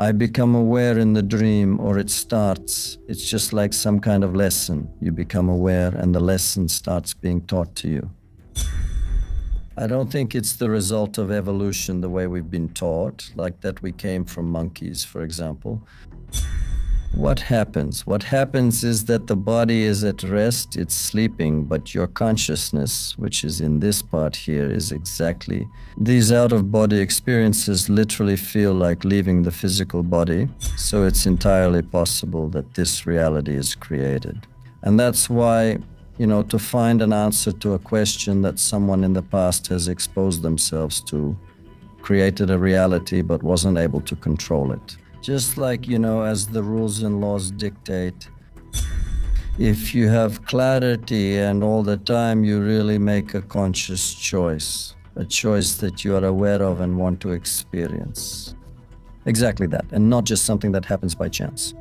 I become aware in the dream, or it starts. It's just like some kind of lesson. You become aware and the lesson starts being taught to you. I don't think it's the result of evolution the way we've been taught, like that we came from monkeys, for example. What happens? What happens is that the body is at rest, it's sleeping, but your consciousness, which is in this part here, is exactly. These out-of-body experiences literally feel like leaving the physical body, so it's entirely possible that this reality is created. And that's why, to find an answer to a question that someone in the past has exposed themselves to, created a reality but wasn't able to control it. Just like, as the rules and laws dictate, if you have clarity and all the time you really make a conscious choice, a choice that you are aware of and want to experience. Exactly that, and not just something that happens by chance.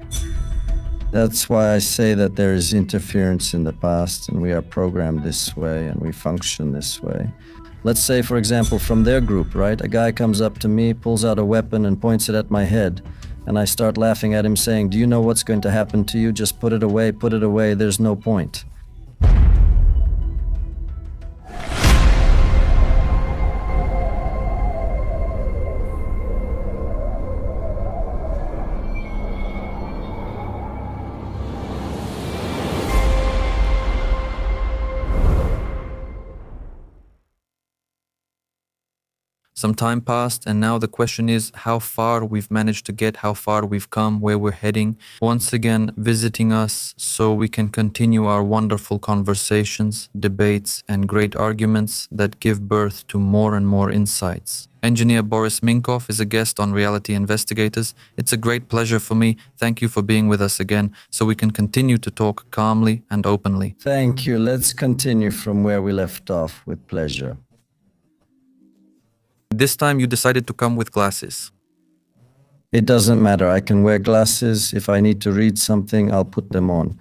That's why I say that there is interference in the past and we are programmed this way and we function this way. Let's say, for example, from their group, right? A guy comes up to me, pulls out a weapon and points it at my head. And I start laughing at him saying, "Do you know what's going to happen to you? Just put it away, there's no point." Some time passed, and now the question is how far we've managed to get, how far we've come, where we're heading. Once again, visiting us so we can continue our wonderful conversations, debates, and great arguments that give birth to more and more insights. Engineer Boris Minkov is a guest on Reality Investigators. It's a great pleasure for me. Thank you for being with us again, so we can continue to talk calmly and openly. Thank you. Let's continue from where we left off with pleasure. This time you decided to come with glasses. It doesn't matter. I can wear glasses. If I need to read something, I'll put them on.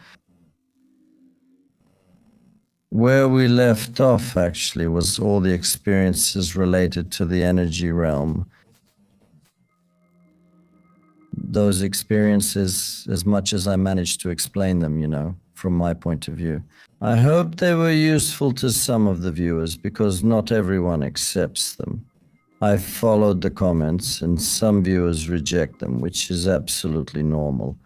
Where we left off, actually, was all the experiences related to the energy realm. Those experiences, as much as I managed to explain them, from my point of view. I hope they were useful to some of the viewers, because not everyone accepts them. I followed the comments, and some viewers reject them, which is absolutely normal.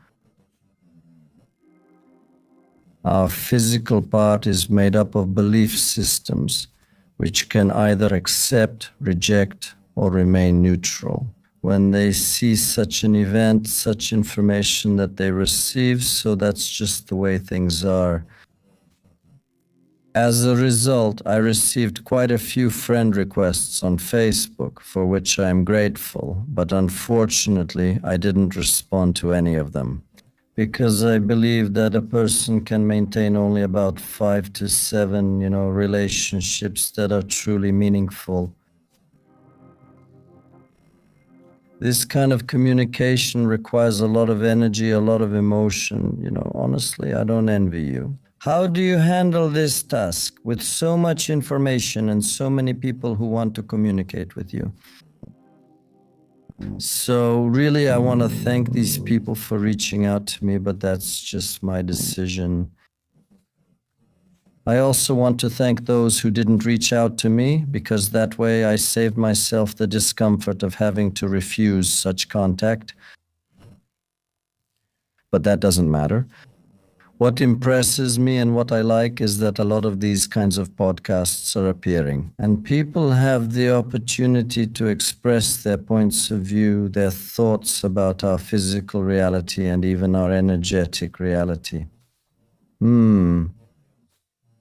Our physical part is made up of belief systems, which can either accept, reject, or remain neutral. When they see such an event, such information that they receive, so that's just the way things are. As a result, I received quite a few friend requests on Facebook, for which I am grateful, but unfortunately, I didn't respond to any of them, because I believe that a person can maintain only about 5 to 7, relationships that are truly meaningful. This kind of communication requires a lot of energy, a lot of emotion. Honestly, I don't envy you. How do you handle this task with so much information and so many people who want to communicate with you? So really, I want to thank these people for reaching out to me, but that's just my decision. I also want to thank those who didn't reach out to me, because that way I saved myself the discomfort of having to refuse such contact. But that doesn't matter. What impresses me and what I like is that a lot of these kinds of podcasts are appearing, and people have the opportunity to express their points of view, their thoughts about our physical reality and even our energetic reality.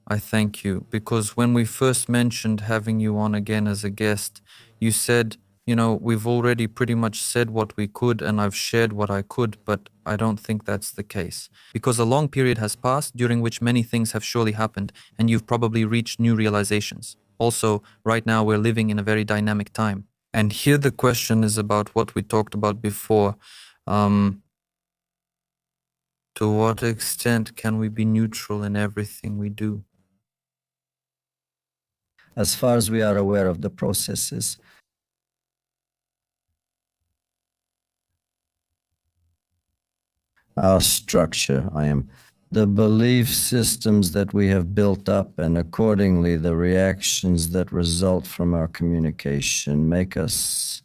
I thank you, because when we first mentioned having you on again as a guest, you said, we've already pretty much said what we could and I've shared what I could, but I don't think that's the case. Because a long period has passed during which many things have surely happened and you've probably reached new realizations. Also, right now we're living in a very dynamic time. And here the question is about what we talked about before. To what extent can we be neutral in everything we do? As far as we are aware of the processes. Our structure, the belief systems that we have built up, and accordingly the reactions that result from our communication make us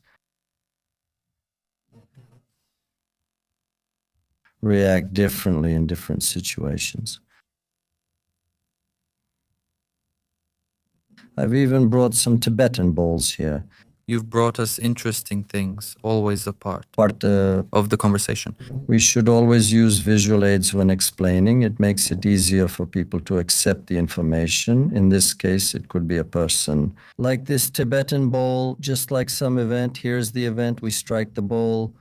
react differently in different situations. I've even brought some Tibetan bowls here. You've brought us interesting things, always a part Part of the conversation. We should always use visual aids when explaining. It makes it easier for people to accept the information. In this case, it could be a person. Like this Tibetan bowl, just like some event, here's the event, we strike the bowl.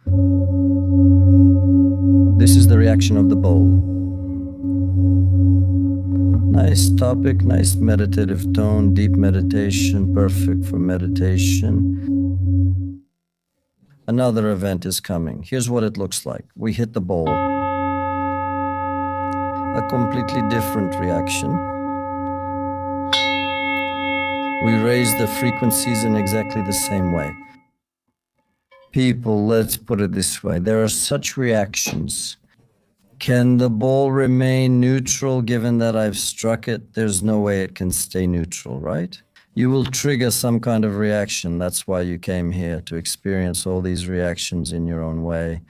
This is the reaction of the bowl. Nice topic, nice meditative tone, deep meditation, perfect for meditation. Another event is coming. Here's what it looks like. We hit the bowl. A completely different reaction. We raise the frequencies in exactly the same way. People, let's put it this way, there are such reactions. Can the ball remain neutral given that I've struck it? There's no way it can stay neutral, right? You will trigger some kind of reaction. That's why you came here, to experience all these reactions in your own way.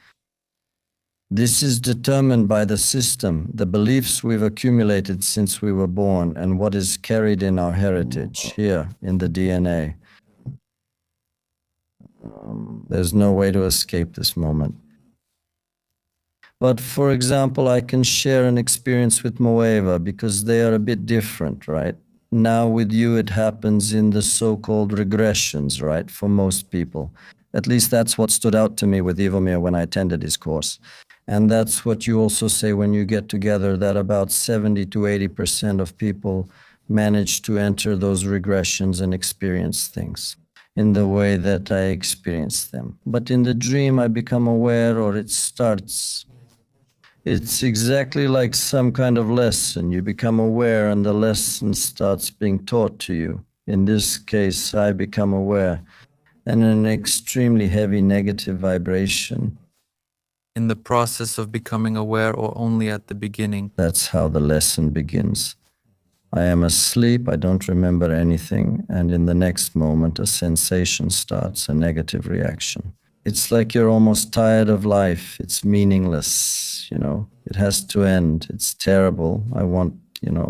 This is determined by the system, the beliefs we've accumulated since we were born, and what is carried in our heritage, here in the DNA. There's no way to escape this moment. But for example, I can share an experience with Moeva because they are a bit different, right? Now with you, it happens in the so-called regressions, right? For most people. At least that's what stood out to me with Ivomir when I attended his course. And that's what you also say when you get together, that about 70 to 80% of people manage to enter those regressions and experience things in the way that I experience them. But in the dream, I become aware, or it starts. It's exactly like some kind of lesson. You become aware and the lesson starts being taught to you. In this case, I become aware, and an extremely heavy negative vibration. In the process of becoming aware, or only at the beginning? That's how the lesson begins. I am asleep, I don't remember anything, and in the next moment a sensation starts, a negative reaction. It's like you're almost tired of life. It's meaningless, you know. It has to end. It's terrible. I want,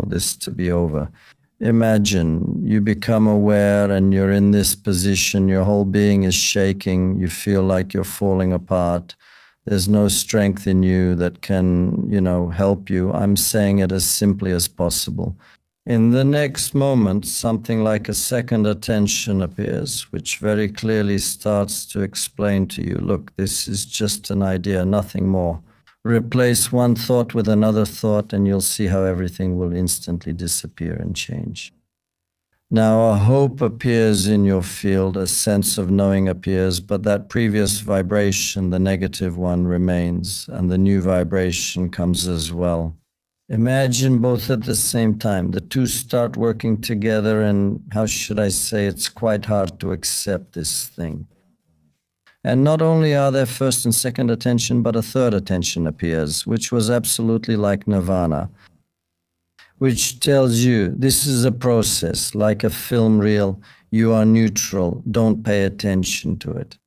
this to be over. Imagine you become aware and you're in this position. Your whole being is shaking. You feel like you're falling apart. There's no strength in you that can, help you. I'm saying it as simply as possible. In the next moment, something like a second attention appears, which very clearly starts to explain to you, look, this is just an idea, nothing more. Replace one thought with another thought, and you'll see how everything will instantly disappear and change. Now, a hope appears in your field, a sense of knowing appears, but that previous vibration, the negative one, remains, and the new vibration comes as well. Imagine both at the same time. The two start working together, and how should I say, it's quite hard to accept this thing. And not only are there first and second attention, but a third attention appears, which was absolutely like nirvana, which tells you this is a process, like a film reel. You are neutral. Don't pay attention to it.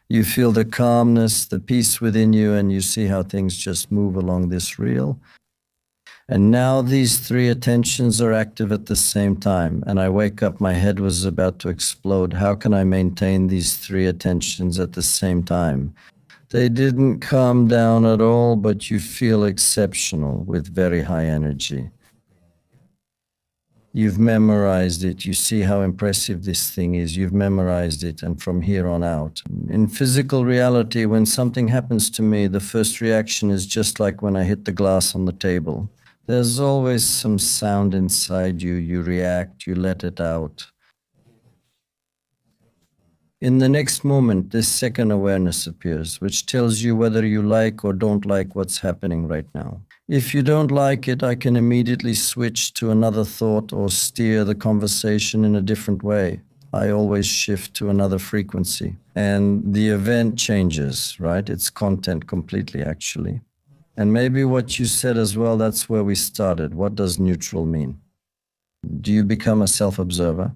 You feel the calmness, the peace within you, and you see how things just move along this reel. And now these three attentions are active at the same time, and I wake up, my head was about to explode. How can I maintain these three attentions at the same time? They didn't calm down at all, but you feel exceptional with very high energy. You've memorized it. You see how impressive this thing is. You've memorized it, and from here on out. In physical reality, when something happens to me, the first reaction is just like when I hit the glass on the table. There's always some sound inside you. You react, you let it out. In the next moment, this second awareness appears, which tells you whether you like or don't like what's happening right now. If you don't like it, I can immediately switch to another thought or steer the conversation in a different way. I always shift to another frequency. And the event changes, right? Its content completely, actually. And maybe what you said as well, that's where we started. What does neutral mean? Do you become a self-observer?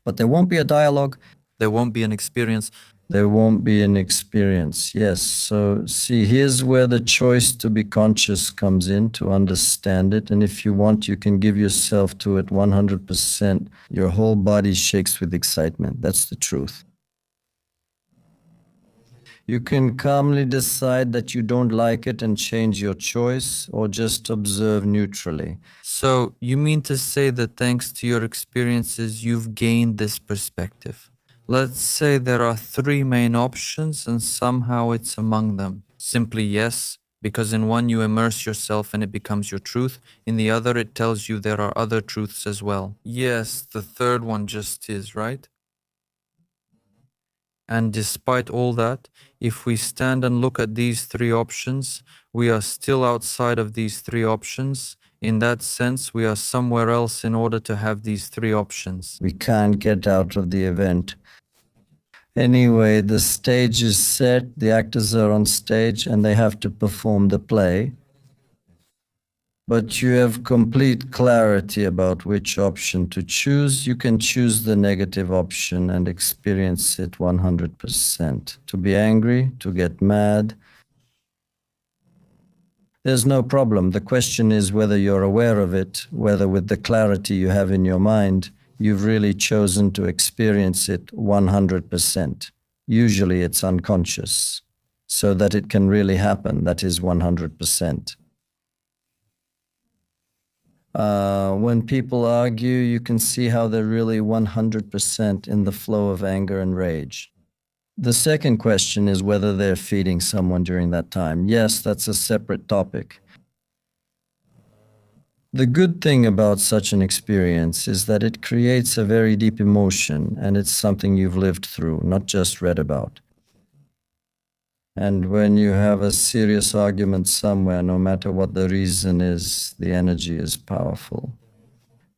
But there won't be a dialogue. There won't be an experience. There won't be an experience. Yes. So, see, here's where the choice to be conscious comes in, to understand it. And if you want, you can give yourself to it 100%. Your whole body shakes with excitement. That's the truth. You can calmly decide that you don't like it and change your choice, or just observe neutrally. So, you mean to say that thanks to your experiences, you've gained this perspective? Let's say there are three main options and somehow it's among them. Simply yes, because in one you immerse yourself and it becomes your truth. In the other, it tells you there are other truths as well. Yes, the third one just is, right? And despite all that, if we stand and look at these three options, we are still outside of these three options. In that sense, we are somewhere else in order to have these three options. We can't get out of the event. Anyway, the stage is set, the actors are on stage, and they have to perform the play. But you have complete clarity about which option to choose. You can choose the negative option and experience it 100%. To be angry, to get mad, there's no problem. The question is whether you're aware of it, whether with the clarity you have in your mind, you've really chosen to experience it 100%. Usually it's unconscious, so that it can really happen, that is 100%. When people argue, you can see how they're really 100% in the flow of anger and rage. The second question is whether they're feeding someone during that time. Yes, that's a separate topic. The good thing about such an experience is that it creates a very deep emotion, and it's something you've lived through, not just read about. And when you have a serious argument somewhere, no matter what the reason is, the energy is powerful.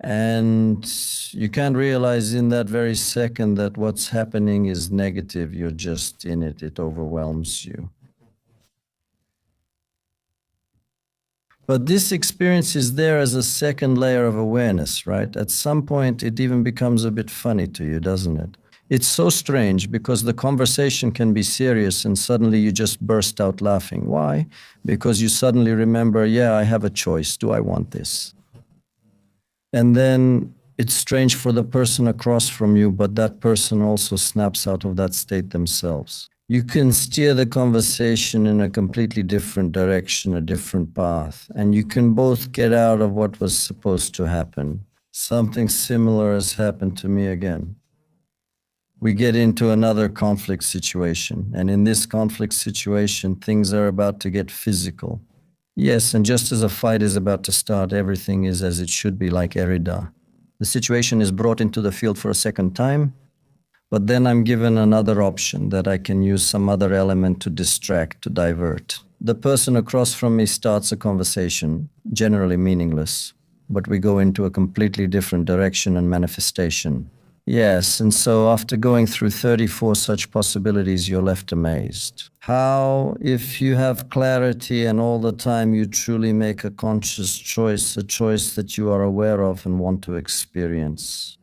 And you can't realize in that very second that what's happening is negative. You're just in it. It overwhelms you. But this experience is there as a second layer of awareness, right? At some point, it even becomes a bit funny to you, doesn't it? It's so strange because the conversation can be serious and suddenly you just burst out laughing. Why? Because you suddenly remember, yeah, I have a choice. Do I want this? And then it's strange for the person across from you, but that person also snaps out of that state themselves. You can steer the conversation in a completely different direction, a different path, and you can both get out of what was supposed to happen. Something similar has happened to me again. We get into another conflict situation, and in this conflict situation, things are about to get physical. Yes, and just as a fight is about to start, everything is as it should be, like Erida. The situation is brought into the field for a second time, but then I'm given another option that I can use some other element to distract, to divert. The person across from me starts a conversation, generally meaningless, but we go into a completely different direction and manifestation. Yes, and so after going through 34 such possibilities, you're left amazed. How, if you have clarity and all the time you truly make a conscious choice, a choice that you are aware of and want to experience?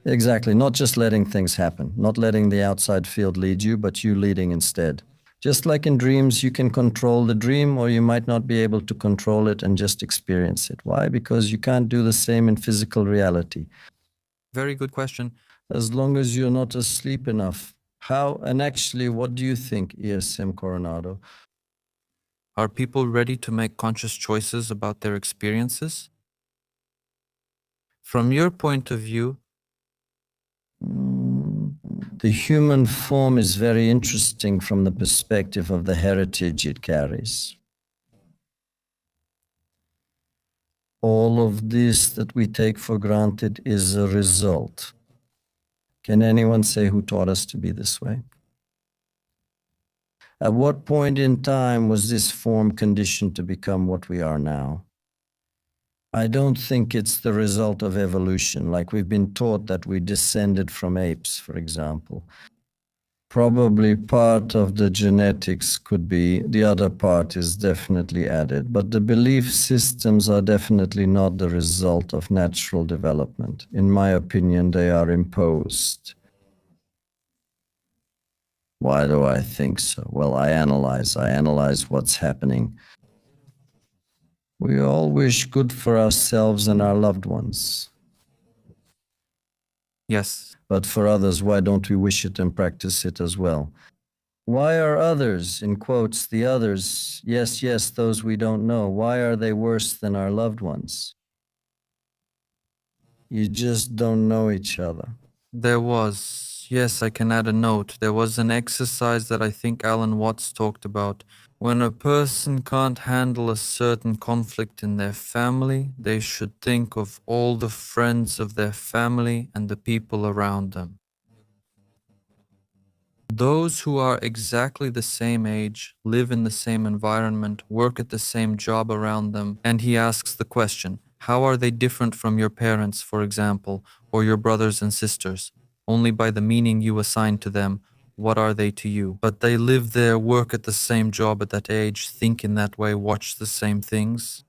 Exactly, not just letting things happen, not letting the outside field lead you, but you leading instead. Just like in dreams, you can control the dream, or you might not be able to control it and just experience it. Why? Because you can't do the same in physical reality. Very good question. As long as you're not asleep enough. How, and actually, what do you think, ESM Coronado? Are people ready to make conscious choices about their experiences? From your point of view, the human form is very interesting from the perspective of the heritage it carries. All of this that we take for granted is a result. Can anyone say who taught us to be this way? At what point in time was this form conditioned to become what we are now? I don't think it's the result of evolution. Like we've been taught that we descended from apes, for example. Probably part of the genetics could be, the other part is definitely added, but the belief systems are definitely not the result of natural development. In my opinion, they are imposed. Why do I think so? Well, I analyze what's happening. We all wish good for ourselves and our loved ones. Yes. But for others, why don't we wish it and practice it as well? Why are others, in quotes, the others, yes, yes, those we don't know, why are they worse than our loved ones? You just don't know each other. There was, yes, I can add a note. There was an exercise that I think Alan Watts talked about. When a person can't handle a certain conflict in their family, they should think of all the friends of their family and the people around them. Those who are exactly the same age, live in the same environment, work at the same job around them, and he asks the question, how are they different from your parents, for example, or your brothers and sisters? Only by the meaning you assign to them, what are they to you? But they live there, work at the same job at that age, think in that way, watch the same things.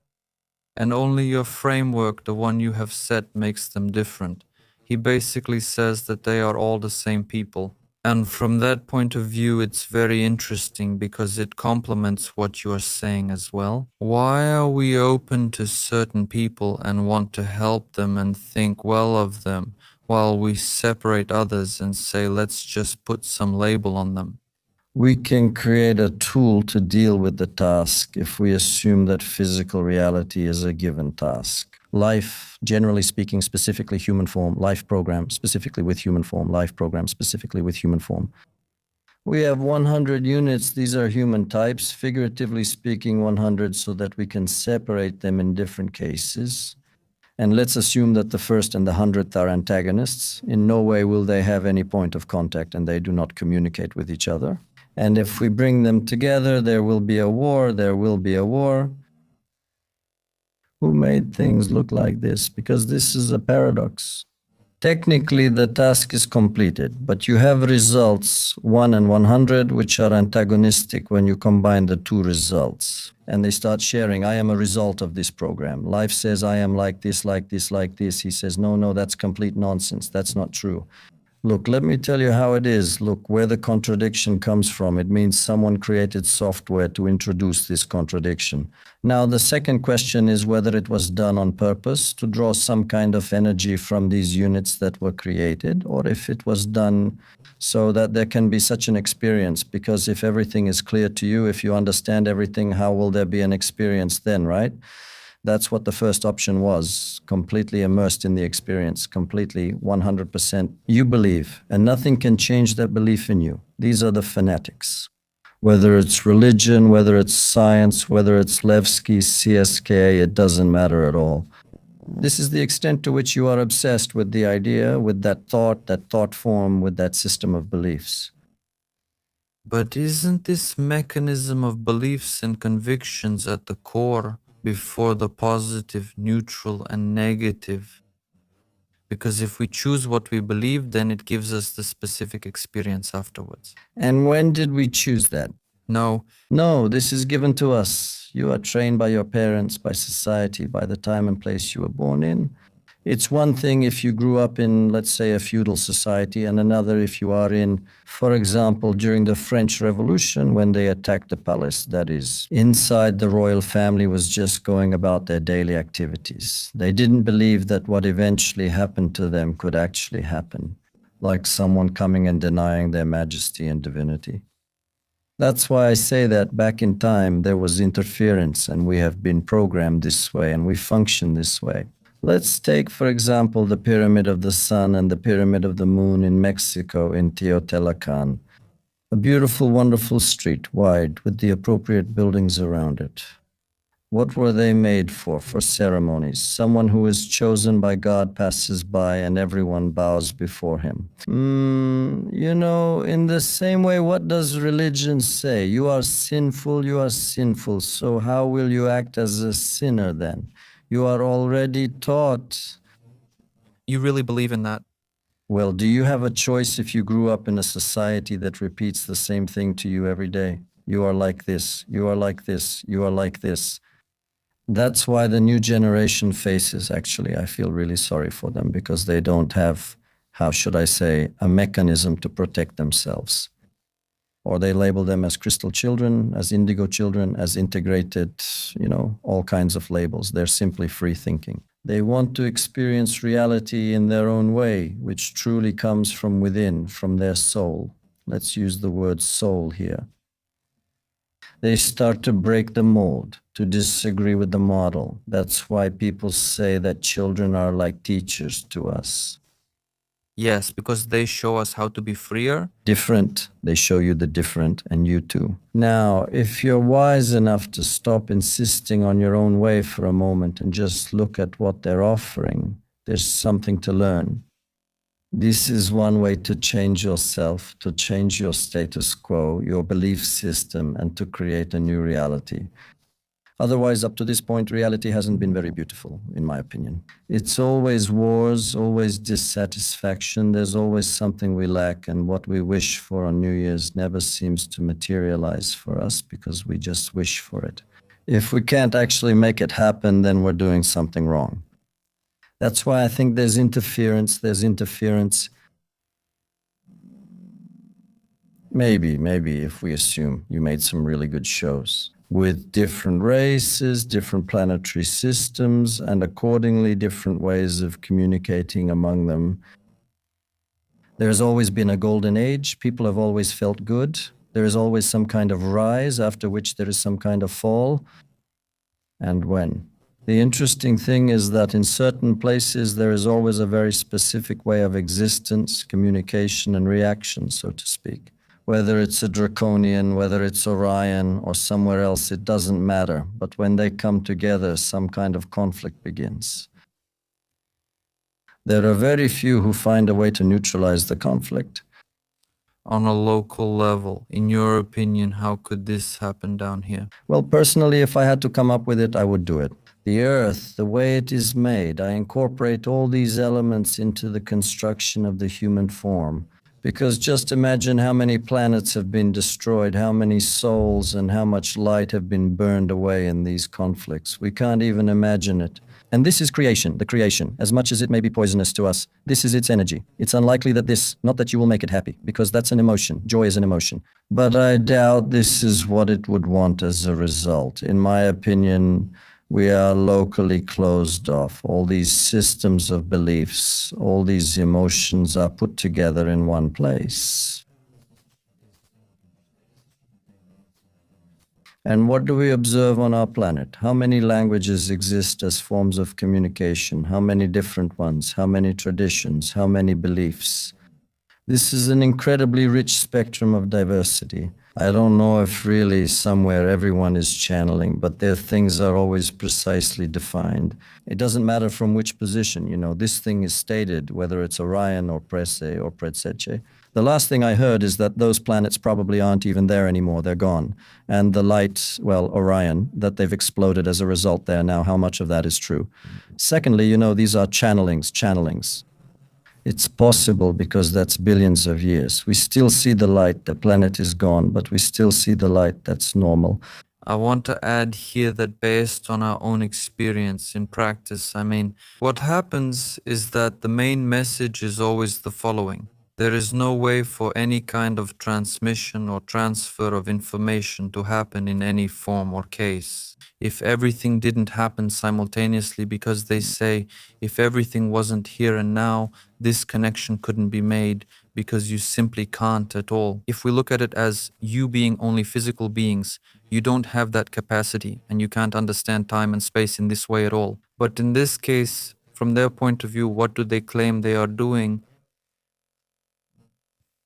And only your framework, the one you have set, makes them different. He basically says that they are all the same people. And from that point of view, it's very interesting because it complements what you are saying as well. Why are we open to certain people and want to help them and think well of them, while we separate others and say, let's just put some label on them? We can create a tool to deal with the task if we assume that physical reality is a given task. Life, generally speaking, specifically human form, life program, specifically with human form, life program, specifically with human form. We have 100 units. These are human types, figuratively speaking, 100, so that we can separate them in different cases. And let's assume that the first and the 100th are antagonists. In no way will they have any point of contact and they do not communicate with each other. And if we bring them together, there will be a war, there will be a war. Who made things look like this? Because this is a paradox. Technically, the task is completed, but you have results 1 and 100, which are antagonistic when you combine the two results. And they start sharing, I am a result of this program. Life says, I am like this, like this, like this. He says, no, no, that's complete nonsense. That's not true. Look, let me tell you how it is. Look, where the contradiction comes from. It means someone created software to introduce this contradiction. Now, the second question is whether it was done on purpose to draw some kind of energy from these units that were created, or if it was done so that there can be such an experience. Because if everything is clear to you, if you understand everything, how will there be an experience then, right? That's what the first option was, completely immersed in the experience, completely 100%. You believe, and nothing can change that belief in you. These are the fanatics. Whether it's religion, whether it's science, whether it's Levsky, CSK, it doesn't matter at all. This is the extent to which you are obsessed with the idea, with that thought form, with that system of beliefs. But isn't this mechanism of beliefs and convictions at the core before the positive, neutral, and negative? Because if we choose what we believe, then it gives us the specific experience afterwards. And when did we choose that? No. No, this is given to us. You are trained by your parents, by society, by the time and place you were born in. It's one thing if you grew up in, let's say, a feudal society, and another if you are in, for example, during the French Revolution when they attacked the palace, that is, inside the royal family was just going about their daily activities. They didn't believe that what eventually happened to them could actually happen, like someone coming and denying their majesty and divinity. That's why I say that back in time there was interference and we have been programmed this way and we function this way. Let's take, for example, the Pyramid of the Sun and the Pyramid of the Moon in Mexico in Teotihuacan. A beautiful, wonderful street, wide, with the appropriate buildings around it. What were they made for? For ceremonies. Someone who is chosen by God passes by and everyone bows before him. You know, in the same way, what does religion say? You are sinful, so how will you act as a sinner then? You are already taught. You really believe in that? Well, do you have a choice if you grew up in a society that repeats the same thing to you every day? You are like this, you are like this, you are like this. That's why the new generation faces, actually, I feel really sorry for them because they don't have, how should I say, a mechanism to protect themselves. Or they label them as crystal children, as indigo children, as integrated, all kinds of labels. They're simply free thinking. They want to experience reality in their own way, which truly comes from within, from their soul. Let's use the word soul here. They start to break the mold, to disagree with the model. That's why people say that children are like teachers to us. Yes, because they show us how to be freer. Different, they show you the different, and you too. Now, if you're wise enough to stop insisting on your own way for a moment and just look at what they're offering, there's something to learn. This is one way to change yourself, to change your status quo, your belief system, and to create a new reality. Otherwise, up to this point, reality hasn't been very beautiful, in my opinion. It's always wars, always dissatisfaction. There's always something we lack, and what we wish for on New Year's never seems to materialize for us because we just wish for it. If we can't actually make it happen, then we're doing something wrong. That's why I think there's interference. Maybe if we assume you made some really good shows with different races, different planetary systems, and accordingly different ways of communicating among them. There's always been a golden age. People have always felt good. There is always some kind of rise, after which there is some kind of fall. And when? The interesting thing is that in certain places there is always a very specific way of existence, communication, and reaction, so to speak. Whether it's a draconian, whether it's Orion, or somewhere else, it doesn't matter. But when they come together, some kind of conflict begins. There are very few who find a way to neutralize the conflict. On a local level, in your opinion, how could this happen down here? Well, personally, if I had to come up with it, I would do it. The Earth, the way it is made, I incorporate all these elements into the construction of the human form. Because just imagine how many planets have been destroyed, how many souls and how much light have been burned away in these conflicts. We can't even imagine it. And this is creation, the creation. As much as it may be poisonous to us, this is its energy. It's unlikely that not that you will make it happy, because that's an emotion. Joy is an emotion. But I doubt this is what it would want as a result. In my opinion, we are locally closed off. All these systems of beliefs, all these emotions are put together in one place. And what do we observe on our planet? How many languages exist as forms of communication? How many different ones? How many traditions? How many beliefs? This is an incredibly rich spectrum of diversity. I don't know if really somewhere everyone is channeling, but their things are always precisely defined. It doesn't matter from which position, this thing is stated, whether it's Orion or Prese or Pretseche. The last thing I heard is that those planets probably aren't even there anymore, they're gone. And the light, Orion, that they've exploded as a result there now, how much of that is true? Secondly, these are channelings. It's possible because that's billions of years. We still see the light, the planet is gone, but we still see the light, that's normal. I want to add here that based on our own experience in practice, what happens is that the main message is always the following. There is no way for any kind of transmission or transfer of information to happen in any form or case. If everything didn't happen simultaneously, because they say if everything wasn't here and now, this connection couldn't be made because you simply can't at all. If we look at it as you being only physical beings, you don't have that capacity and you can't understand time and space in this way at all. But in this case, from their point of view, what do they claim they are doing?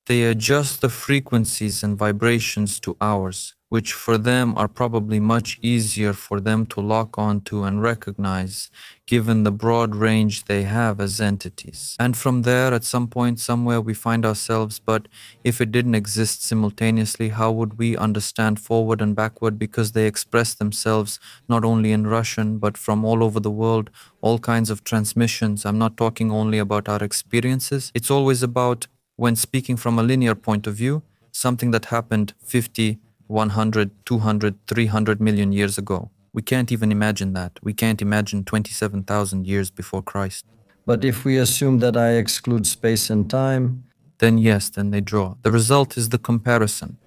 They adjust the frequencies and vibrations to ours, which for them are probably much easier for them to lock onto and recognize, given the broad range they have as entities. And from there, at some point, somewhere, we find ourselves, but if it didn't exist simultaneously, how would we understand forward and backward? Because they express themselves not only in Russian, but from all over the world, all kinds of transmissions. I'm not talking only about our experiences. It's always about, when speaking from a linear point of view, something that happened 50, 100, 200, 300 million years ago. We can't even imagine that. We can't imagine 27,000 years before Christ. But if we assume that I exclude space and time, Then yes, then they draw. The result is the comparison.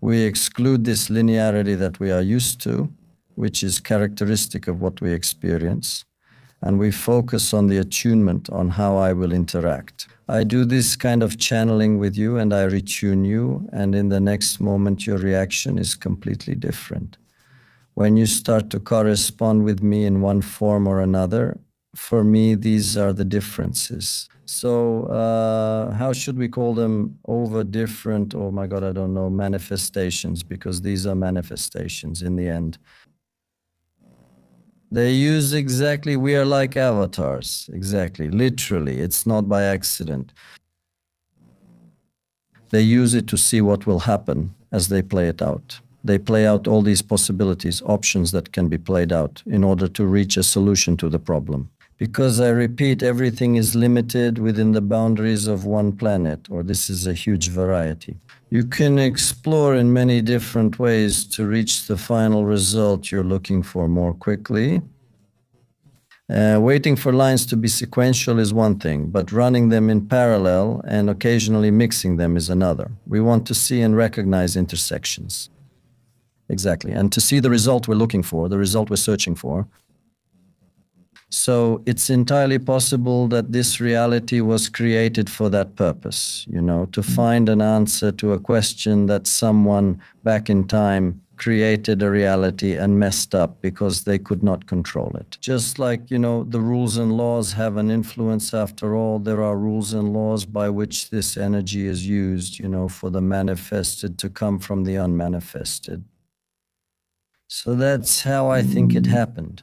we exclude this linearity that we are used to, which is characteristic of what we experience, and we focus on the attunement on how I will interact. I do this kind of channeling with you and I retune you, and in the next moment your reaction is completely different. When you start to correspond with me in one form or another, for me, these are the differences. So how should we call them? Over different, oh my God, I don't know, manifestations, because these are manifestations in the end. They use exactly, we are like avatars, exactly, literally, it's not by accident. They use it to see what will happen as they play it out. They play out all these possibilities, options that can be played out in order to reach a solution to the problem. Because I repeat, everything is limited within the boundaries of one planet, or this is a huge variety. You can explore in many different ways to reach the final result you're looking for more quickly. Waiting for lines to be sequential is one thing, but running them in parallel and occasionally mixing them is another. We want to see and recognize intersections. Exactly. And to see the result we're looking for, the result we're searching for. So it's entirely possible that this reality was created for that purpose, to find an answer to a question that someone back in time created a reality and messed up because they could not control it. Just like, the rules and laws have an influence after all, there are rules and laws by which this energy is used, for the manifested to come from the unmanifested. So that's how I think it happened.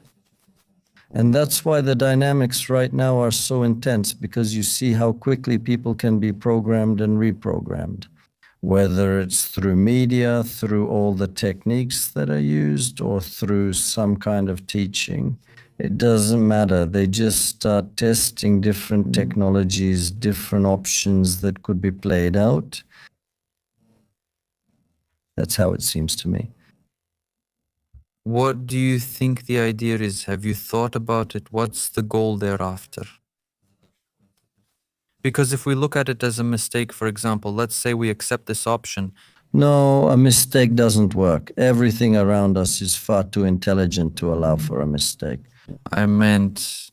And that's why the dynamics right now are so intense, because you see how quickly people can be programmed and reprogrammed, whether it's through media, through all the techniques that are used, or through some kind of teaching. It doesn't matter. They just start testing different technologies, different options that could be played out. That's how it seems to me. What do you think the idea is? Have you thought about it? What's the goal thereafter? Because if we look at it as a mistake, for example, let's say we accept this option. No, a mistake doesn't work. Everything around us is far too intelligent to allow for a mistake. I meant,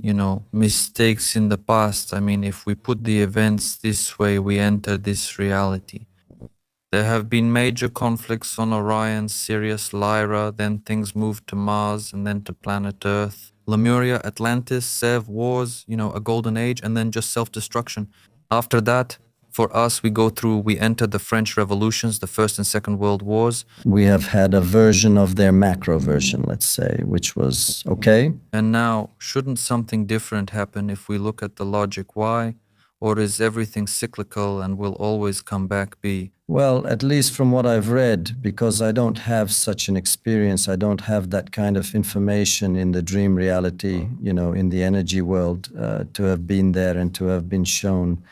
mistakes in the past. I mean, if we put the events this way, we enter this reality. There have been major conflicts on Orion, Sirius, Lyra, then things moved to Mars and then to planet Earth. Lemuria, Atlantis, Sev, wars, a golden age, and then just self-destruction. After that, for us, we enter the French revolutions, the First and Second World Wars. We have had a version of their macro version, let's say, which was okay. And now, shouldn't something different happen if we look at the logic why? Or is everything cyclical and will always come back be? Well, at least from what I've read, because I don't have such an experience, I don't have that kind of information in the dream reality, in the energy world, to have been there and to have been shown.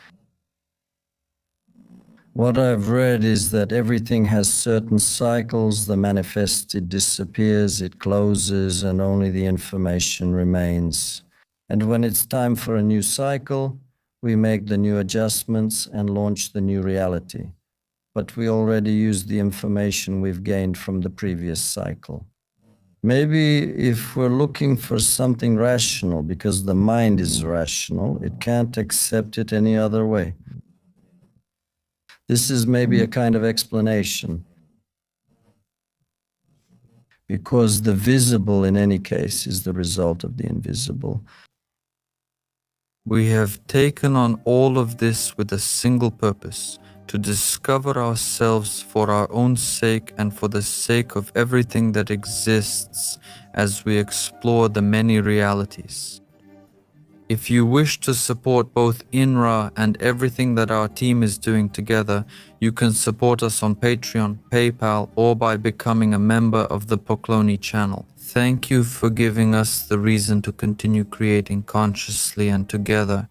What I've read is that everything has certain cycles. The manifested disappears, it closes, and only the information remains. And when it's time for a new cycle, we make the new adjustments and launch the new reality. But we already used the information we've gained from the previous cycle. Maybe if we're looking for something rational, because the mind is rational, it can't accept it any other way. This is maybe a kind of explanation. Because the visible in any case is the result of the invisible. We have taken on all of this with a single purpose, to discover ourselves for our own sake and for the sake of everything that exists as we explore the many realities. If you wish to support both INRA and everything that our team is doing together, you can support us on Patreon, PayPal, or by becoming a member of the Pokloni channel. Thank you for giving us the reason to continue creating consciously and together.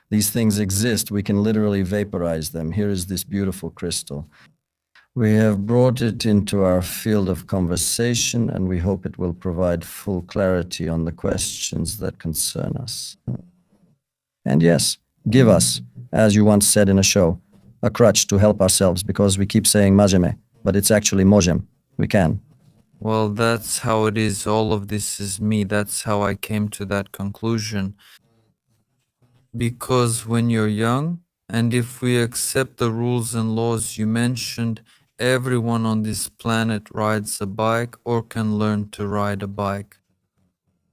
These things exist. We can literally vaporize them. Here is this beautiful crystal. We have brought it into our field of conversation, and we hope it will provide full clarity on the questions that concern us. And yes, give us, as you once said in a show, a crutch to help ourselves, because we keep saying majeme, but it's actually mojem. We can. Well, that's how it is. All of this is me. That's how I came to that conclusion. Because when you're young, and if we accept the rules and laws you mentioned, everyone on this planet rides a bike or can learn to ride a bike.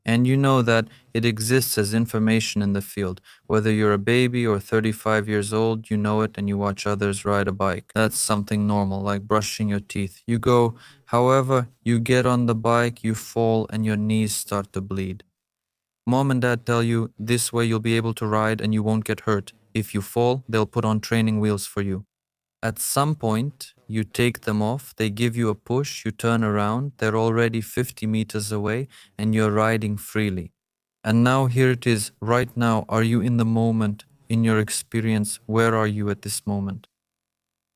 And you know that it exists as information in the field. Whether you're a baby or 35 years old, you know it and you watch others ride a bike. That's something normal, like brushing your teeth. You go, however, you get on the bike, you fall, and your knees start to bleed. Mom and dad tell you this way you'll be able to ride and you won't get hurt. If you fall, they'll put on training wheels for you. At some point, you take them off, they give you a push, you turn around, they're already 50 meters away, and you're riding freely. And now here it is, right now, are you in the moment, in your experience, where are you at this moment?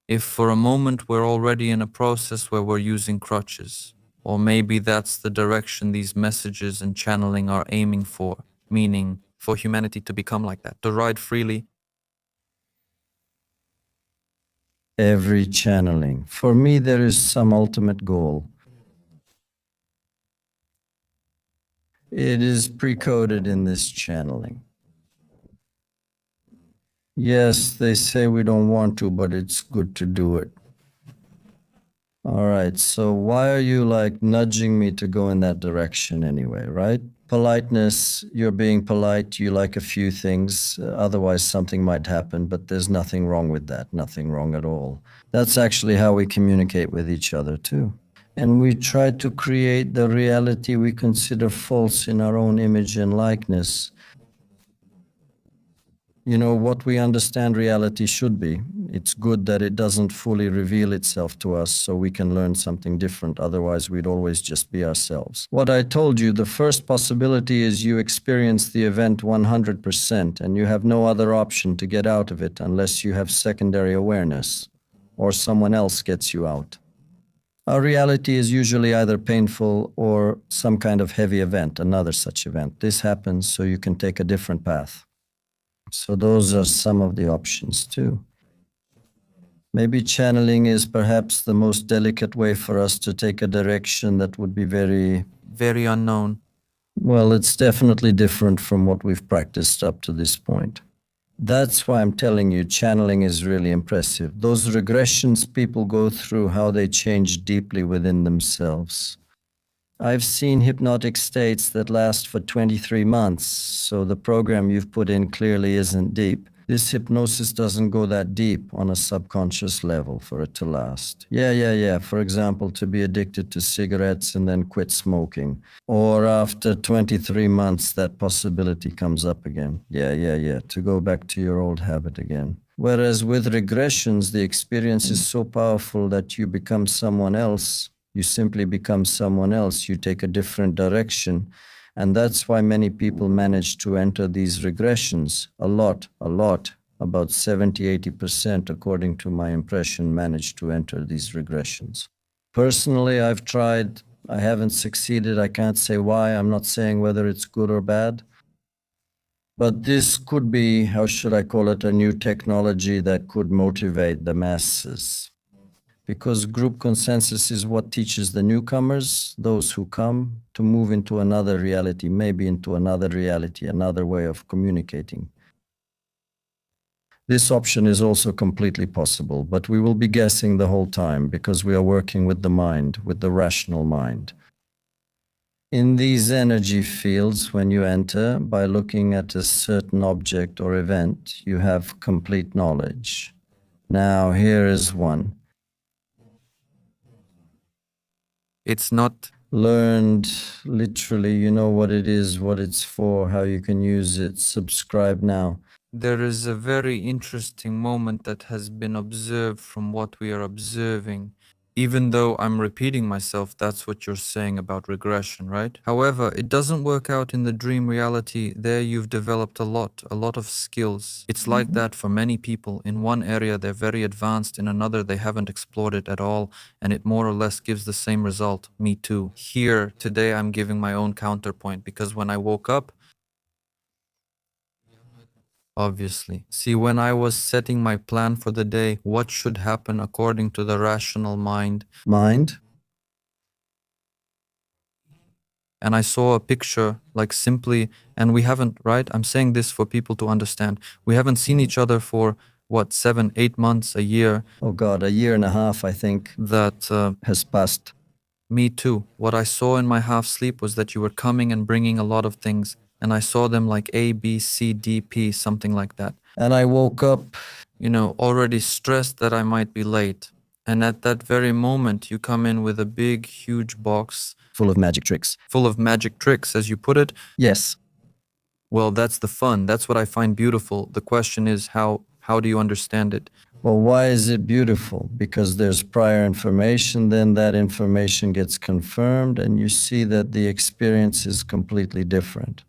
If for a moment we're already in a process where we're using crutches, or maybe that's the direction these messages and channeling are aiming for, meaning for humanity to become like that, to ride freely. Every channeling. For me, there is some ultimate goal. It is pre-coded in this channeling. Yes, they say we don't want to, but it's good to do it. All right, so why are you like nudging me to go in that direction anyway, right? Politeness, you're being polite, you like a few things, otherwise something might happen, but there's nothing wrong with that, nothing wrong at all. That's actually how we communicate with each other too. And we try to create the reality we consider false in our own image and likeness. You know, what we understand reality should be. It's good that it doesn't fully reveal itself to us so we can learn something different. Otherwise, we'd always just be ourselves. What I told you, the first possibility is you experience the event 100% and you have no other option to get out of it unless you have secondary awareness or someone else gets you out. Our reality is usually either painful or some kind of heavy event, another such event. This happens so you can take a different path. So those are some of the options too. Maybe channeling is perhaps the most delicate way for us to take a direction that would be very unknown. Well, it's definitely different from what we've practiced up to this point. That's why I'm telling you, channeling is really impressive. Those regressions people go through, how they change deeply within themselves. I've seen hypnotic states that last for 23 months, so the program you've put in clearly isn't deep. This hypnosis doesn't go that deep on a subconscious level for it to last. Yeah. For example, to be addicted to cigarettes and then quit smoking. Or after 23 months, that possibility comes up again. Yeah. To go back to your old habit again. Whereas with regressions, the experience is so powerful that you become someone else. You simply become someone else. You take a different direction. And that's why many people manage to enter these regressions. A lot. About 70-80%, according to my impression, manage to enter these regressions. Personally, I've tried. I haven't succeeded. I can't say why. I'm not saying whether it's good or bad. But this could be, how should I call it, a new technology that could motivate the masses. Because group consensus is what teaches the newcomers, those who come, to move into another reality, maybe into another reality, another way of communicating. This option is also completely possible, but we will be guessing the whole time because we are working with the mind, with the rational mind. In these energy fields, when you enter, by looking at a certain object or event, you have complete knowledge. Now, here is one. It's not Learned literally, you know what it is, what it's for, how you can use it. Subscribe now. There is a very interesting moment that has been observed from what we are observing. Even though I'm repeating myself, that's what you're saying about regression, right? However, it doesn't work out in the dream reality. There you've developed a lot of skills. It's like that for many people. In one area, they're very advanced. In another, they haven't explored it at all. And it more or less gives the same result. Me too. Here, today, I'm giving my own counterpoint because when I woke up, obviously. See, when I was setting my plan for the day, what should happen according to the rational mind, Mind? and I saw a picture, like simply, and we haven't, right? I'm saying this for people to understand. We haven't seen each other for, what, 7, 8 months, a year, Oh God, a year and a half, I think, that has passed. me too. What I saw in my half sleep was that you were coming and bringing a lot of things, and I saw them like A, B, C, D, P, something like that. And I woke up, You know, already stressed that I might be late. And at that very moment, you come in with a big, huge box full of magic tricks. full of magic tricks, as you put it. Yes. Well, that's the fun. That's what I find beautiful. The question is, how do you understand it? Well, why is it beautiful? Because there's prior information, then that information gets confirmed, and you see that the experience is completely different.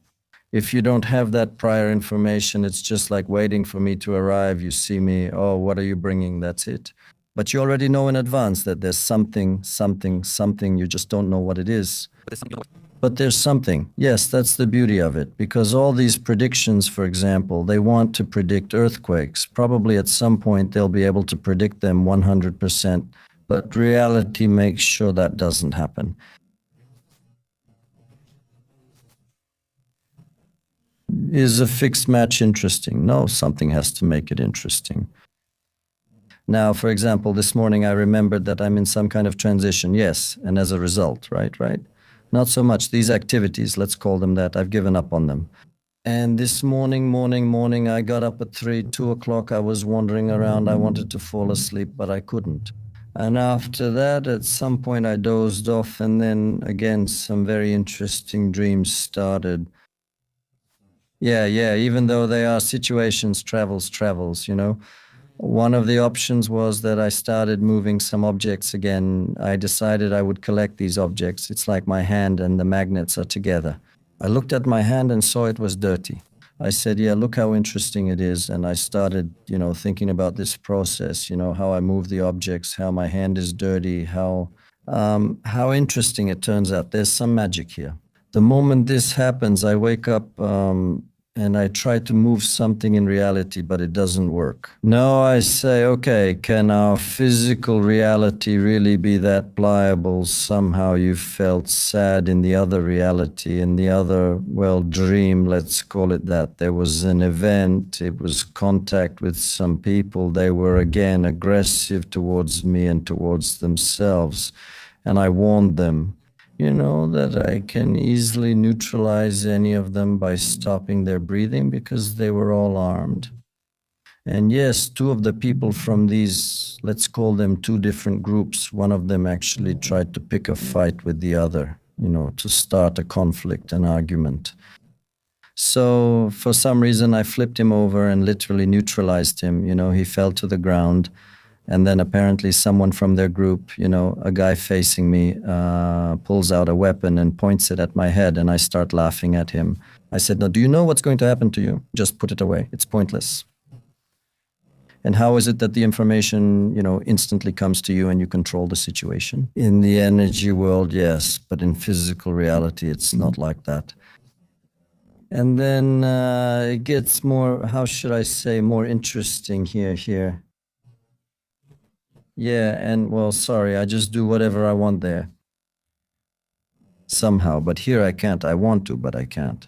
If you don't have that prior information, it's just like waiting for me to arrive. You see me, oh, what are you bringing? That's it. But you already know in advance that there's something, you just don't know what it is. But there's something. Yes, that's the beauty of it, because all these predictions, for example, they want to predict earthquakes. Probably at some point they'll be able to predict them 100%, but reality makes sure that doesn't happen. Is a fixed match interesting? No, something has to make it interesting. Now, for example, this morning I remembered that I'm in some kind of transition, yes, and as a result, right? Not so much these activities, let's call them that, I've given up on them. And this morning, I got up at 2 o'clock, I was wandering around, I wanted to fall asleep, but I couldn't. And after that, at some point I dozed off, and then again, some very interesting dreams started. Yeah, even though they are situations, travels, you know. One of the options was that I started moving some objects again. I decided I would collect these objects. It's like my hand and the magnets are together. I looked at my hand and saw it was dirty. I said, yeah, look how interesting it is. And I started, thinking about this process, how I move the objects, how my hand is dirty, how interesting it turns out. There's some magic here. The moment this happens, I wake up and I try to move something in reality, but it doesn't work. No, I say, okay, can our physical reality really be that pliable? Somehow you felt sad in the other reality, in the other, dream, let's call it that. There was an event, it was contact with some people. They were again aggressive towards me and towards themselves. And I warned them, that I can easily neutralize any of them by stopping their breathing because they were all armed. And yes, 2 of the people from these, let's call them 2 different groups, one of them actually tried to pick a fight with the other, to start a conflict, an argument. So for some reason, I flipped him over and literally neutralized him. He fell to the ground. And then apparently someone from their group, a guy facing me, pulls out a weapon and points it at my head, and I start laughing at him. I said, no, do you know what's going to happen to you? Just put it away. It's pointless. And how is it that the information, instantly comes to you and you control the situation? In the energy world, yes, but in physical reality, it's not like that. And then it gets more, how should I say, more interesting here. Yeah, and sorry, I just do whatever I want there. Somehow, but here I can't. I want to, but I can't.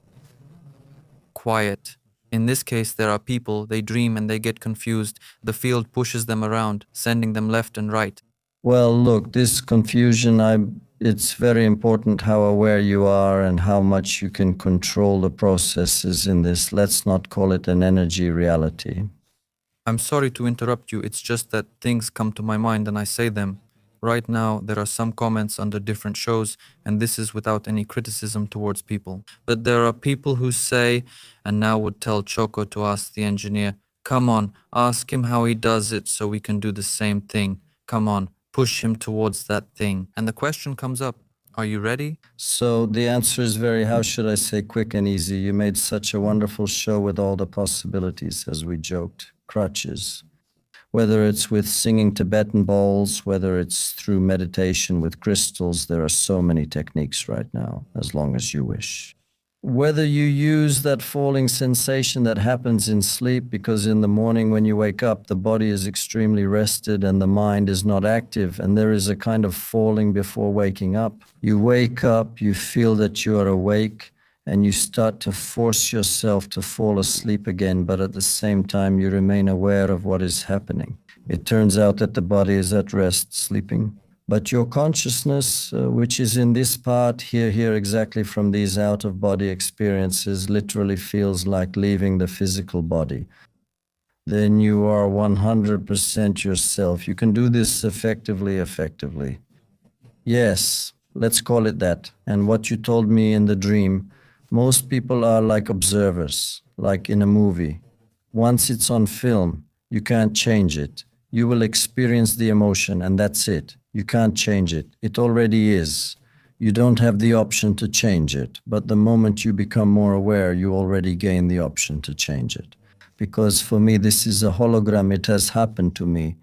Quiet. In this case, there are people, they dream and they get confused. The field pushes them around, sending them left and right. Well, look, this confusion, It's very important how aware you are and how much you can control the processes in this. Let's not call it an energy reality. I'm sorry to interrupt you. It's just that things come to my mind and I say them. Right now, there are some comments under different shows, and this is without any criticism towards people. But there are people who say, and now would tell Choco to ask the engineer, come on, ask him how he does it so we can do the same thing. Come on, push him towards that thing. And the question comes up, are you ready? So the answer is very, how should I say, quick and easy. You made such a wonderful show with all the possibilities, as we joked, crutches. Whether it's with singing Tibetan bowls, whether it's through meditation with crystals, there are so many techniques right now, as long as you wish. Whether you use that falling sensation that happens in sleep, because in the morning when you wake up, the body is extremely rested and the mind is not active, and there is a kind of falling before waking up. You wake up, you feel that you are awake, and you start to force yourself to fall asleep again, but at the same time, you remain aware of what is happening. It turns out that the body is at rest, sleeping. But your consciousness, which is in this part here, exactly from these out-of-body experiences, literally feels like leaving the physical body. Then you are 100% yourself. You can do this effectively. Yes, let's call it that. And what you told me in the dream, most people are like observers, like in a movie. Once it's on film, you can't change it. You will experience the emotion, and that's it. You can't change it. It already is. You don't have the option to change it. But the moment you become more aware, you already gain the option to change it. Because for me, this is a hologram. It has happened to me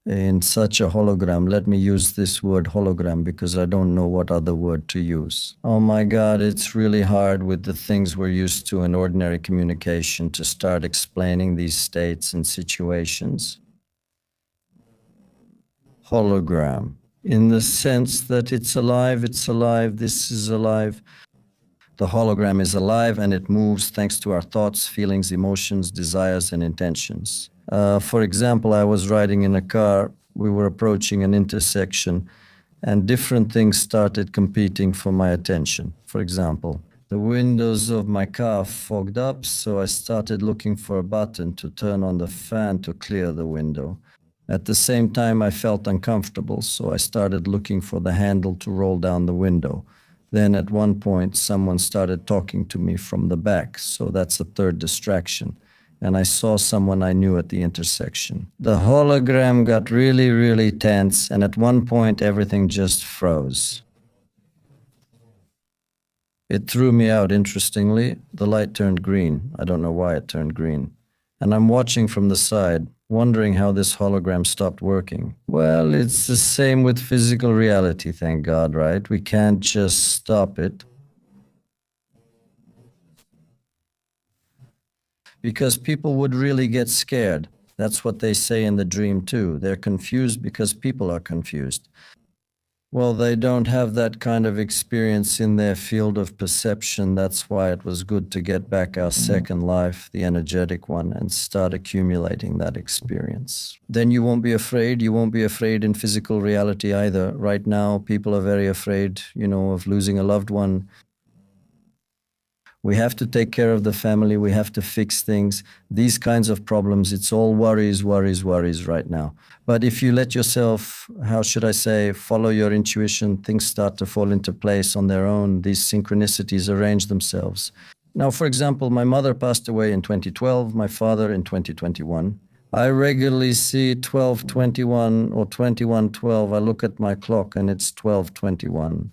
in such a hologram. Let me use this word hologram because I don't know what other word to use. Oh my God, it's really hard with the things we're used to in ordinary communication to start explaining these states and situations. Hologram, in the sense that it's alive, this is alive. The hologram is alive and it moves thanks to our thoughts, feelings, emotions, desires, and intentions. For example, I was riding in a car, we were approaching an intersection, and different things started competing for my attention. For example, the windows of my car fogged up, so I started looking for a button to turn on the fan to clear the window. At the same time, I felt uncomfortable, so I started looking for the handle to roll down the window. Then at one point, someone started talking to me from the back, so that's a third distraction. And I saw someone I knew at the intersection. The hologram got really tense, and at one point, everything just froze. It threw me out, interestingly. The light turned green. I don't know why it turned green. And I'm watching from the side, wondering how this hologram stopped working. Well, it's the same with physical reality, thank God, right? We can't just stop it. Because people would really get scared. That's what they say in the dream, too. They're confused because people are confused. Well, they don't have that kind of experience in their field of perception. That's why it was good to get back our second life, the energetic one, and start accumulating that experience. Then you won't be afraid. You won't be afraid in physical reality either. Right now, people are very afraid, of losing a loved one. We have to take care of the family. We have to fix things. These kinds of problems, it's all worries right now. But if you let yourself, how should I say, follow your intuition, things start to fall into place on their own. These synchronicities arrange themselves. Now, for example, my mother passed away in 2012, my father in 2021. I regularly see 12:21 or 21:12. I look at my clock and it's 12:21.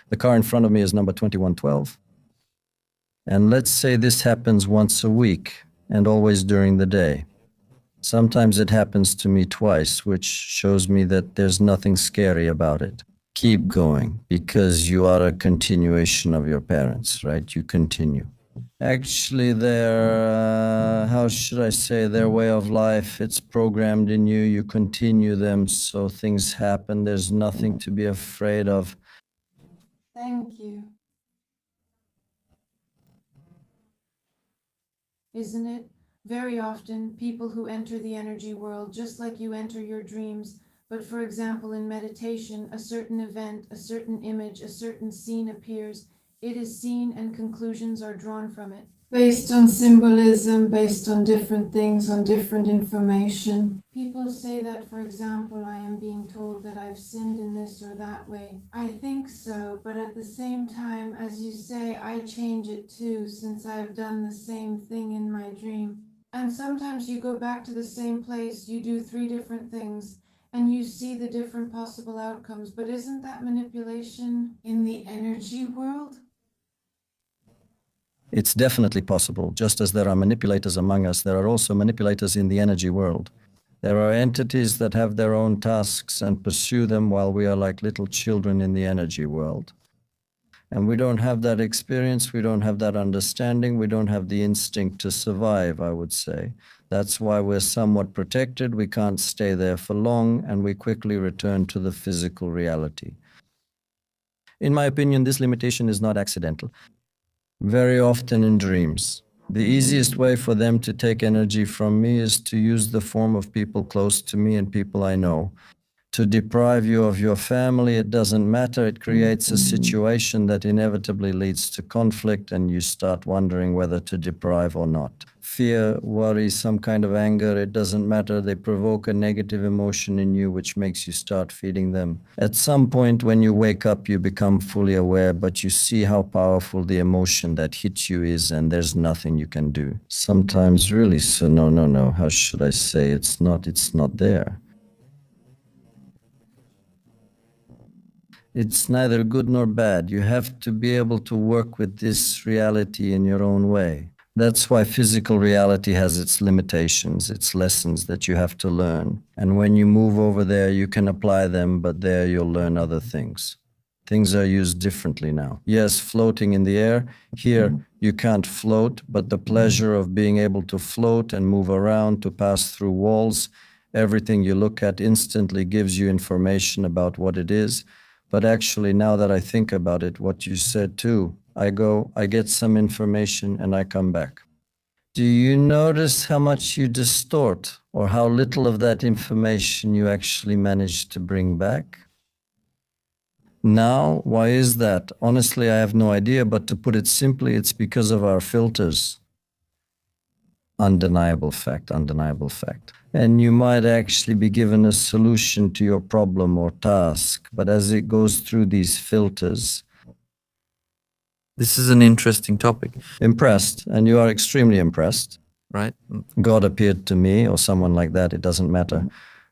The car in front of me is number 2112. And let's say this happens once a week and always during the day. Sometimes it happens to me twice, which shows me that there's nothing scary about it. Keep going, because you are a continuation of your parents, right? You continue. Actually, how should I say, their way of life, it's programmed in you. You continue them, so things happen. There's nothing to be afraid of. Thank you. Isn't it? Very often, people who enter the energy world, just like you enter your dreams, But for example, in meditation, a certain event, a certain image, a certain scene appears. It is seen and conclusions are drawn from it. Based on symbolism, based on different things, on different information. People say that, for example, I am being told that I've sinned in this or that way. I think so, but at the same time, as you say, I change it too, since I've done the same thing in my dream. And sometimes you go back to the same place, you do 3 different things, and you see the different possible outcomes. But isn't that manipulation in the energy world? It's definitely possible. Just as there are manipulators among us, there are also manipulators in the energy world. There are entities that have their own tasks and pursue them while we are like little children in the energy world. And we don't have that experience, we don't have that understanding, we don't have the instinct to survive, I would say. That's why we're somewhat protected, we can't stay there for long, and we quickly return to the physical reality. In my opinion, this limitation is not accidental. Very often in dreams, the easiest way for them to take energy from me is to use the form of people close to me and people I know. To deprive you of your family, it doesn't matter. It creates a situation that inevitably leads to conflict, and you start wondering whether to deprive or not. Fear, worry, some kind of anger, it doesn't matter. They provoke a negative emotion in you, which makes you start feeding them. At some point, when you wake up, you become fully aware, but you see how powerful the emotion that hits you is, and there's nothing you can do. Sometimes really, so no, how should I say? It's not there. It's neither good nor bad. You have to be able to work with this reality in your own way. That's why physical reality has its limitations, its lessons that you have to learn. And when you move over there, you can apply them, but there you'll learn other things. Things are used differently now. Yes, floating in the air. Here, you can't float, but the pleasure of being able to float and move around, to pass through walls, everything you look at instantly gives you information about what it is. But actually, now that I think about it, what you said too, I get some information, and I come back. Do you notice how much you distort, or how little of that information you actually manage to bring back? Now, why is that? Honestly, I have no idea, but to put it simply, it's because of our filters. Undeniable fact, undeniable fact. And you might actually be given a solution to your problem or task, but as it goes through these filters. This is an interesting topic. Impressed, and you are extremely impressed. Right? God appeared to me, or someone like that, it doesn't matter.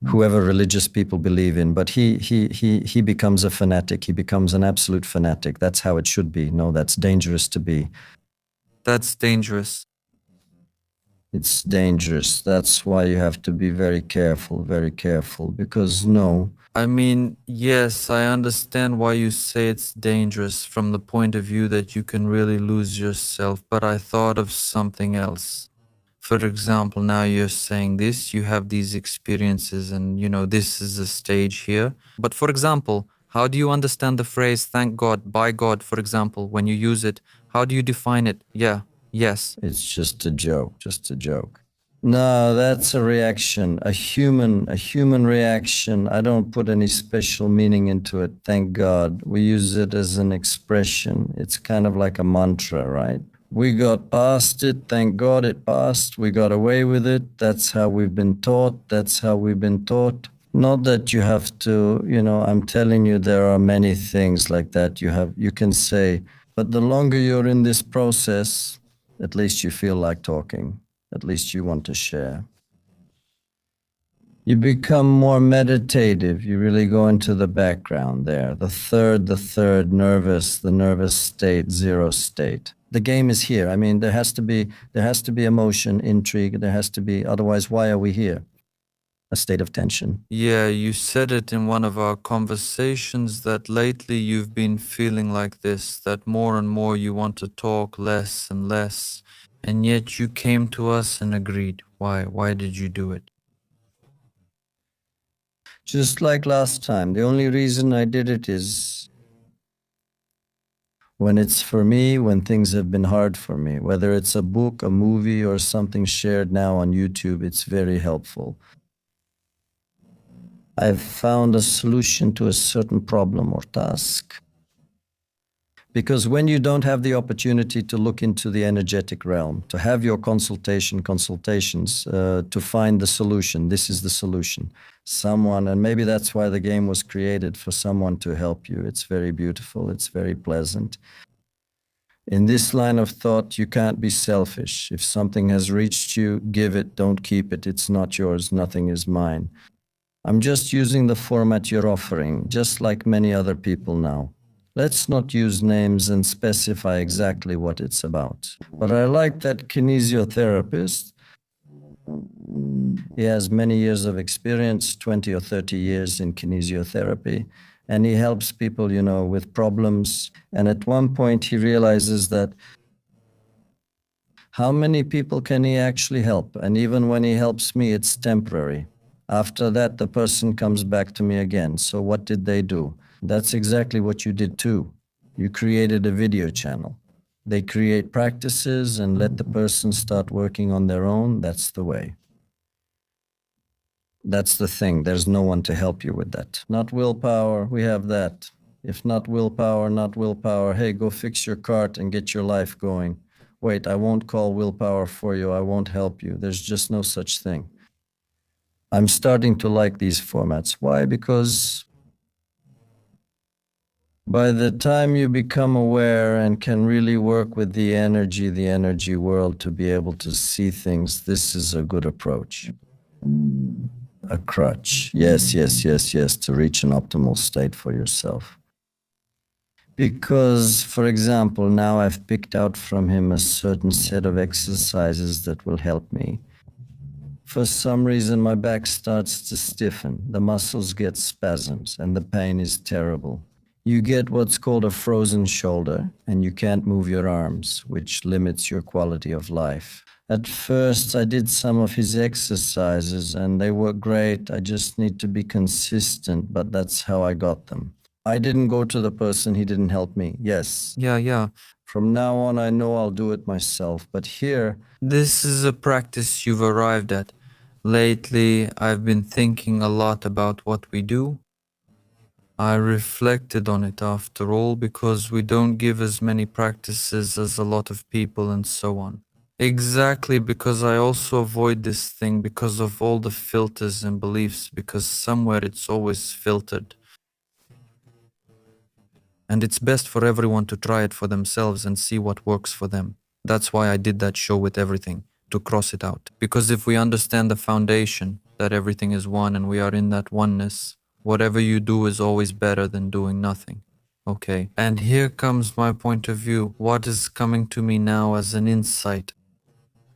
Whoever religious people believe in, but he becomes a fanatic, he becomes an absolute fanatic. That's how it should be. No, that's dangerous to be. That's dangerous. It's dangerous. That's why you have to be very careful, because no. I mean, yes, I understand why you say it's dangerous from the point of view that you can really lose yourself, but I thought of something else. For example, now you're saying this, you have these experiences, and this is a stage here. But for example, how do you understand the phrase thank God, by God, for example, when you use it? How do you define it? Yeah. Yes. It's just a joke, No, that's a reaction, a human reaction. I don't put any special meaning into it, thank God. We use it as an expression. It's kind of like a mantra, right? We got past it, thank God it passed. We got away with it. That's how we've been taught. Not that you have to, I'm telling you, there are many things like that you can say. But the longer you're in this process, at least you feel like talking. At least you want to share. You become more meditative. You really go into the background there. The third, the nervous state, zero state. The game is here. I mean, there has to be emotion, intrigue. There has to be, otherwise, why are we here? A state of tension. Yeah, you said it in one of our conversations that lately you've been feeling like this, that more and more you want to talk less and less, and yet you came to us and agreed. Why? Why did you do it? Just like last time. The only reason I did it is when it's for me, when things have been hard for me. Whether it's a book, a movie, or something shared now on YouTube, it's very helpful. I've found a solution to a certain problem or task. Because when you don't have the opportunity to look into the energetic realm, to have your consultations, to find the solution, this is the solution. Someone, and maybe that's why the game was created, for someone to help you. It's very beautiful, it's very pleasant. In this line of thought, you can't be selfish. If something has reached you, give it, don't keep it. It's not yours, nothing is mine. I'm just using the format you're offering, just like many other people now. Let's not use names and specify exactly what it's about. But I like that kinesiotherapist. He has many years of experience, 20 or 30 years in kinesiotherapy, and he helps people, with problems. And at one point, he realizes that how many people can he actually help? And even when he helps me, it's temporary. After that, the person comes back to me again. So what did they do? That's exactly what you did too. You created a video channel. They create practices and let the person start working on their own. That's the way. That's the thing. There's no one to help you with that. Not willpower. We have that. If not willpower, hey, go fix your cart and get your life going. Wait, I won't call willpower for you. I won't help you. There's just no such thing. I'm starting to like these formats. Why? Because by the time you become aware and can really work with the energy world to be able to see things, this is a good approach. A crutch. Yes, to reach an optimal state for yourself. Because, for example, now I've picked out from him a certain set of exercises that will help me. For some reason, my back starts to stiffen, the muscles get spasms, and the pain is terrible. You get what's called a frozen shoulder, and you can't move your arms, which limits your quality of life. At first, I did some of his exercises, and they were great. I just need to be consistent, but that's how I got them. I didn't go to the person, he didn't help me. Yes. Yeah. From now on, I know I'll do it myself. But here, This is a practice you've arrived at. Lately, I've been thinking a lot about what we do. I reflected on it after all because we don't give as many practices as a lot of people and so on. Exactly, because I also avoid this thing because of all the filters and beliefs, because somewhere it's always filtered. And it's best for everyone to try it for themselves and see what works for them. That's why I did that show with everything, to cross it out. Because if we understand the foundation, that everything is one and we are in that oneness, whatever you do is always better than doing nothing. Okay, and here comes my point of view. What is coming to me now as an insight?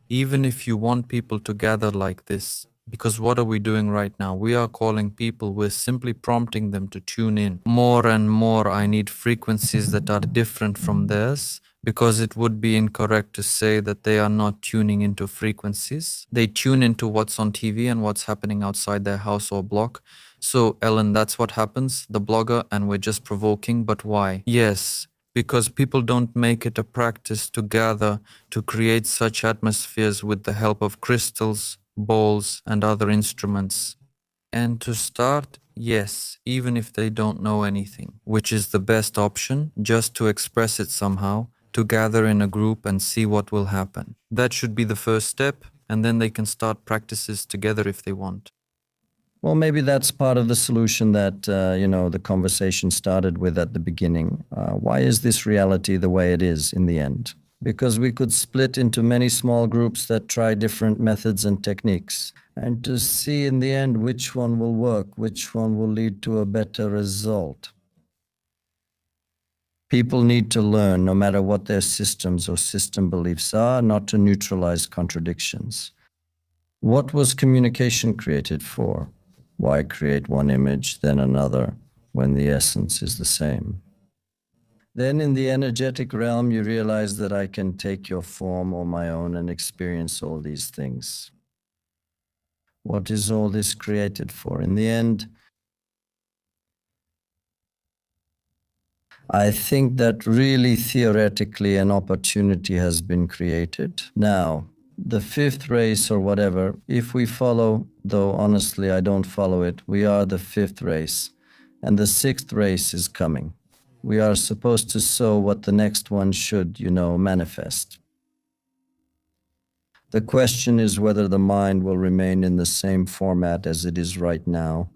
Even if you want people to gather like this, because what are we doing right now? We are calling people, we're simply prompting them to tune in. More and more, I need frequencies that are different from theirs, because it would be incorrect to say that they are not tuning into frequencies. They tune into what's on TV and what's happening outside their house or block. So, Ellen, that's what happens, the blogger, and we're just provoking, but why? Yes, because people don't make it a practice to gather to create such atmospheres with the help of crystals, balls, and other instruments. And to start, yes, even if they don't know anything, which is the best option, just to express it somehow, to gather in a group and see what will happen. That should be the first step, and then they can start practices together if they want. well, maybe that's part of the solution that, the conversation started with at the beginning. Why is this reality the way it is in the end? Because we could split into many small groups that try different methods and techniques, and to see in the end which one will work, which one will lead to a better result. People need to learn, no matter what their systems or system beliefs are, not to neutralize contradictions. What was communication created for? Why create one image, then another, when the essence is the same? Then in the energetic realm, you realize that I can take your form or my own and experience all these things. What is all this created for? In the end, I think that really theoretically an opportunity has been created. Now, The fifth race or whatever, if we follow, though honestly I don't follow it, we are the fifth race. And the sixth race is coming. We are supposed to sow what the next one should, manifest. The question is whether the mind will remain in the same format as it is right now,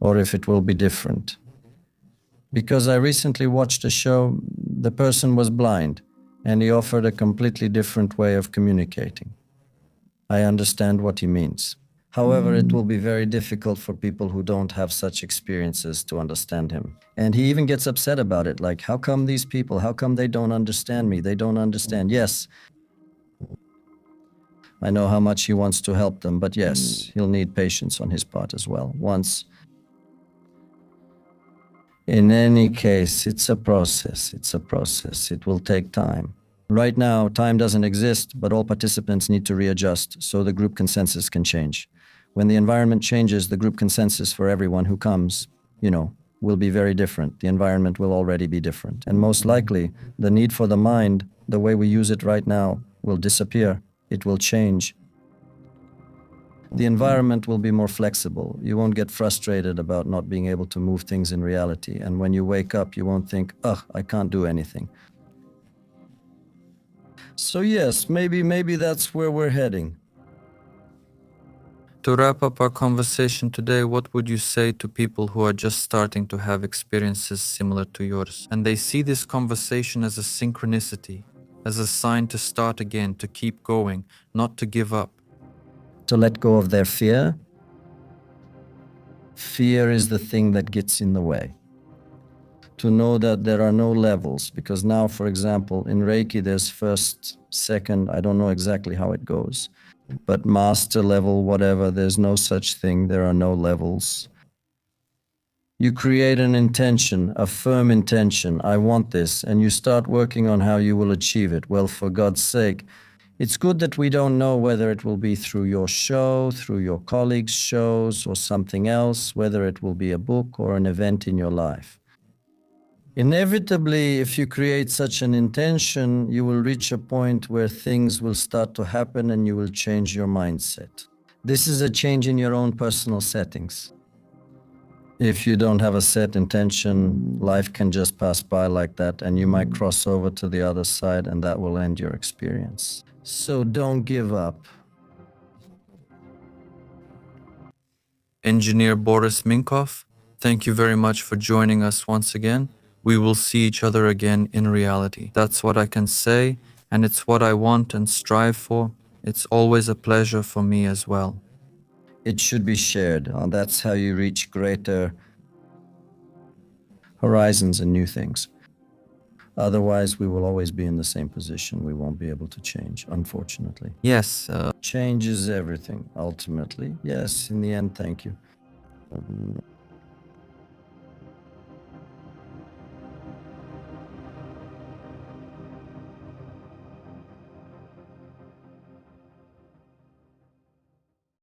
or if it will be different. Because I recently watched a show, the person was blind, and he offered a completely different way of communicating. I understand what he means. However, it will be very difficult for people who don't have such experiences to understand him. And he even gets upset about it, like, how come these people, how come they don't understand me? They don't understand. Yes, I know how much he wants to help them, but yes, he'll need patience on his part as well. In any case, it's a process. It will take time. Right now, time doesn't exist, but all participants need to readjust so the group consensus can change. When the environment changes, the group consensus for everyone who comes, will be very different. The environment will already be different. And most likely, the need for the mind, the way we use it right now, will disappear. It will change. The environment will be more flexible. You won't get frustrated about not being able to move things in reality. And when you wake up, you won't think, ugh, I can't do anything. So yes, maybe that's where we're heading. To wrap up our conversation today, what would you say to people who are just starting to have experiences similar to yours, and they see this conversation as a synchronicity, as a sign to start again, to keep going, not to give up? To let go of their fear. Fear is the thing that gets in the way. To know that there are no levels, because now, for example, in Reiki, there's first, second, I don't know exactly how it goes, but master level, whatever, there's no such thing. There are no levels. You create an intention, a firm intention, I want this, and you start working on how you will achieve it. Well, for God's sake, it's good that we don't know whether it will be through your show, through your colleagues' shows, or something else, whether it will be a book or an event in your life. Inevitably, if you create such an intention, you will reach a point where things will start to happen and you will change your mindset. This is a change in your own personal settings. If you don't have a set intention, life can just pass by like that, and you might cross over to the other side, and that will end your experience. So don't give up. Engineer Boris Minkov, thank you very much for joining us once again. We will see each other again in reality. That's what I can say, and it's what I want and strive for. It's always a pleasure for me as well. It should be shared. That's how you reach greater horizons and new things. Otherwise, we will always be in the same position. We won't be able to change, unfortunately. Yes. Change is everything, ultimately. Yes, in the end, thank you.